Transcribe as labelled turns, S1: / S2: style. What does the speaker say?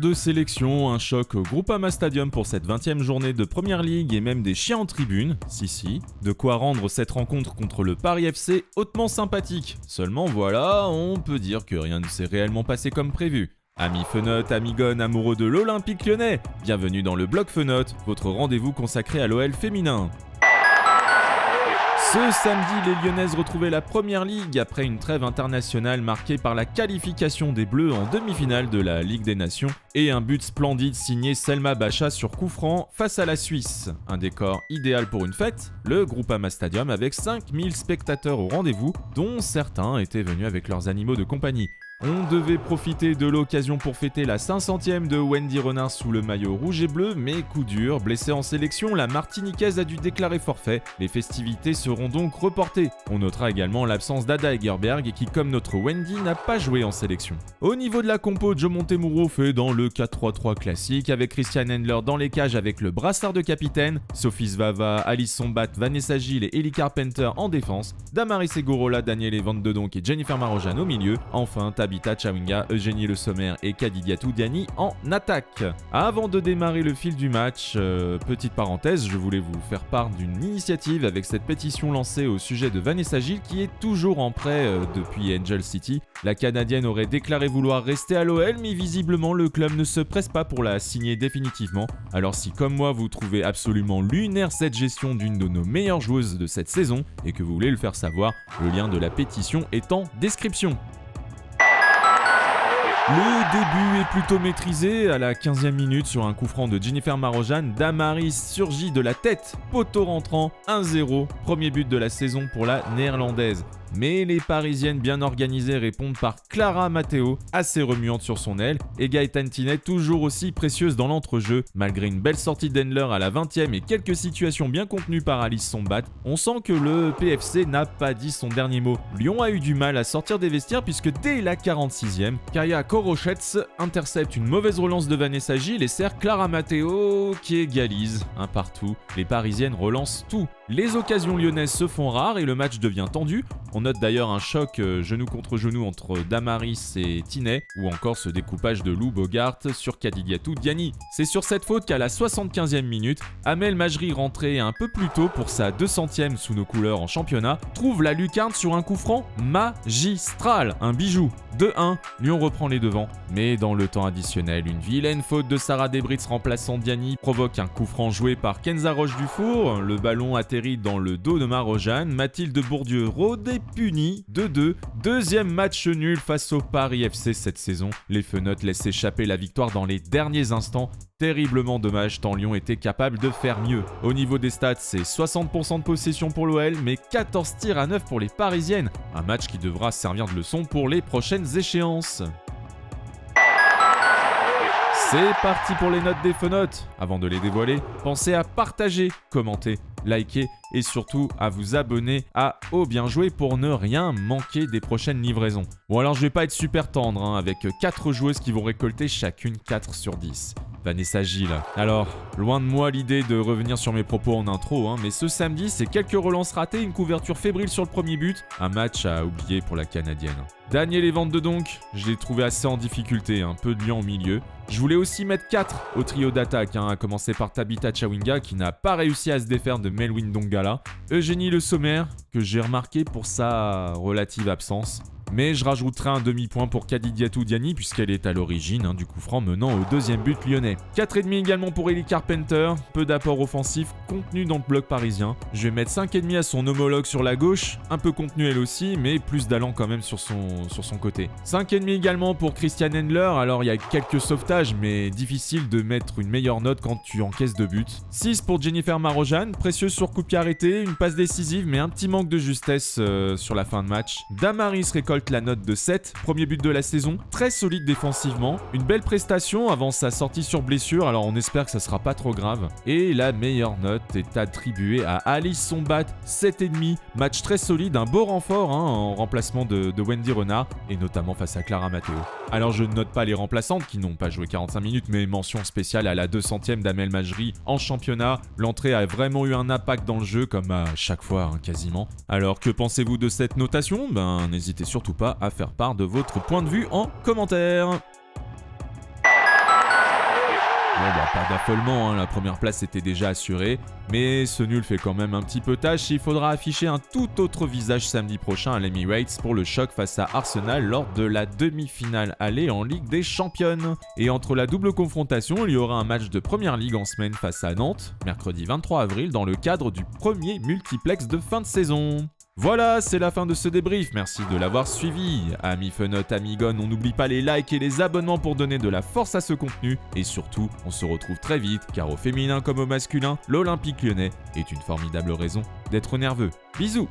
S1: de sélection, un choc au Groupama Stadium pour cette 20e journée de Première Ligue et même des chiens en tribune, si, de quoi rendre cette rencontre contre le Paris FC hautement sympathique. Seulement voilà, on peut dire que rien ne s'est réellement passé comme prévu. Amis Fenotes, amigones, amoureux de l'Olympique Lyonnais, bienvenue dans le Blog Fenotes, votre rendez-vous consacré à l'OL féminin. Ce samedi, les Lyonnaises retrouvaient la Première Ligue après une trêve internationale marquée par la qualification des Bleus en demi-finale de la Ligue des Nations et un but splendide signé Selma Bacha sur coup franc face à la Suisse. Un décor idéal pour une fête, le Groupama Stadium avec 5000 spectateurs au rendez-vous, dont certains étaient venus avec leurs animaux de compagnie. On devait profiter de l'occasion pour fêter la 500e de Wendy Renard sous le maillot rouge et bleu, mais coup dur, blessée en sélection, la Martiniquaise a dû déclarer forfait. Les festivités seront donc reportées. On notera également l'absence d'Ada Egerberg qui, comme notre Wendy, n'a pas joué en sélection. Au niveau de la compo, Joe Montemurro fait dans le 4-3-3 classique, avec Christian Endler dans les cages avec le brassard de capitaine, Sophie Svava, Alice Sombat, Vanessa Gilles et Ellie Carpenter en défense, Damaris Segorola, Daniele Van de Donk et Jennifer Marojane au milieu, enfin Tabitha Chawinga, Eugénie Le Sommer et Kadidia Toudiani en attaque. Avant de démarrer le fil du match, petite parenthèse, je voulais vous faire part d'une initiative avec cette pétition lancée au sujet de Vanessa Gilles qui est toujours en prêt depuis Angel City. La Canadienne aurait déclaré vouloir rester à l'OL, mais visiblement le club ne se presse pas pour la signer définitivement. Alors si comme moi vous trouvez absolument lunaire cette gestion d'une de nos meilleures joueuses de cette saison et que vous voulez le faire savoir, le lien de la pétition est en description. Le début est plutôt maîtrisé. À la 15e minute, sur un coup franc de Jennifer Marojane, Damaris surgit de la tête, poteau rentrant, 1-0, premier but de la saison pour la néerlandaise. Mais les Parisiennes bien organisées répondent par Clara Matteo, assez remuante sur son aile, et Gaëtane Tinet toujours aussi précieuse dans l'entrejeu. Malgré une belle sortie d'Endler à la 20e et quelques situations bien contenues par Alice Sombat, on sent que le PFC n'a pas dit son dernier mot. Lyon a eu du mal à sortir des vestiaires puisque dès la 46e, Kaya Koroschetz intercepte une mauvaise relance de Vanessa Gilles et sert Clara Matteo qui égalise un partout. Les Parisiennes relancent tout. Les occasions lyonnaises se font rares et le match devient tendu. On note d'ailleurs un choc genou contre genou entre Damaris et Tinet, ou encore ce découpage de Lou Bogart sur Kadidia Toudiani. C'est sur cette faute qu'à la 75e minute, Amel Majri, rentrée un peu plus tôt pour sa 200e sous nos couleurs en championnat, trouve la lucarne sur un coup franc magistral, un bijou. 2-1, Lyon reprend les devants, mais dans le temps additionnel, une vilaine faute de Sarah Debritz remplaçant Diani provoque un coup franc joué par Kenza Roche-Dufour. Le ballon atterrit dans le dos de Marojane, Mathilde Bourdieu-Rode est punie 2-2. Deuxième match nul face au Paris FC cette saison. Les Fenotes laissent échapper la victoire dans les derniers instants. Terriblement dommage tant Lyon était capable de faire mieux. Au niveau des stats, c'est 60% de possession pour l'OL, mais 14 tirs à 9 pour les Parisiennes. Un match qui devra servir de leçon pour les prochaines échéances. C'est parti pour les notes des Fenotes. Avant de les dévoiler, pensez à partager, commenter, liker et surtout à vous abonner à Oh Bien Joué pour ne rien manquer des prochaines livraisons. Bon alors je vais pas être super tendre avec 4 joueuses qui vont récolter chacune 4 sur 10. Vanessa Gilles. Alors, loin de moi l'idée de revenir sur mes propos en intro, mais ce samedi, c'est quelques relances ratées, une couverture fébrile sur le premier but, un match à oublier pour la Canadienne. Daniele Van de Donk, je l'ai trouvé assez en difficulté, un peu de lion au milieu. Je voulais aussi mettre 4 au trio d'attaque, à commencer par Tabitha Chawinga qui n'a pas réussi à se défaire de Melwin Dongala, Eugénie Le Sommer, que j'ai remarqué pour sa relative absence. Mais je rajouterai un demi-point pour Kadidia Toudiani puisqu'elle est à l'origine du coup franc menant au deuxième but lyonnais. 4,5 également pour Ellie Carpenter, peu d'apport offensif contenu dans le bloc parisien. Je vais mettre 5,5 à son homologue sur la gauche, un peu contenu elle aussi, mais plus d'allant quand même sur son côté. 5,5 également pour Christian Endler, alors il y a quelques sauvetages mais difficile de mettre une meilleure note quand tu encaisses 2 buts. 6 pour Jennifer Marojane, précieuse sur coup de pied arrêté, une passe décisive mais un petit manque de justesse sur la fin de match. Damaris récolte la note de 7, premier but de la saison, très solide défensivement, une belle prestation avant sa sortie sur blessure, alors on espère que ça sera pas trop grave. Et la meilleure note est attribuée à Alice Sombat, 7,5, match très solide, un beau renfort en remplacement de Wendy Renard, et notamment face à Clara Matteo. Alors je ne note pas les remplaçantes qui n'ont pas joué 45 minutes, mais mention spéciale à la 200e d'Amel Majri en championnat. L'entrée a vraiment eu un impact dans le jeu, comme à chaque fois quasiment. Alors que pensez-vous de cette notation ? N'hésitez surtout pas à faire part de votre point de vue en commentaire. Bon bah pas d'affolement, hein, la première place était déjà assurée, mais ce nul fait quand même un petit peu tâche, il faudra afficher un tout autre visage samedi prochain à l'Emirates pour le choc face à Arsenal lors de la demi-finale aller en Ligue des Championnes. Et entre la double confrontation, il y aura un match de Première Ligue en semaine face à Nantes, mercredi 23 avril dans le cadre du premier multiplex de fin de saison. Voilà, c'est la fin de ce débrief, merci de l'avoir suivi. Amis Fenotes, amis Gones, on n'oublie pas les likes et les abonnements pour donner de la force à ce contenu. Et surtout, on se retrouve très vite, car au féminin comme au masculin, l'Olympique lyonnais est une formidable raison d'être nerveux. Bisous!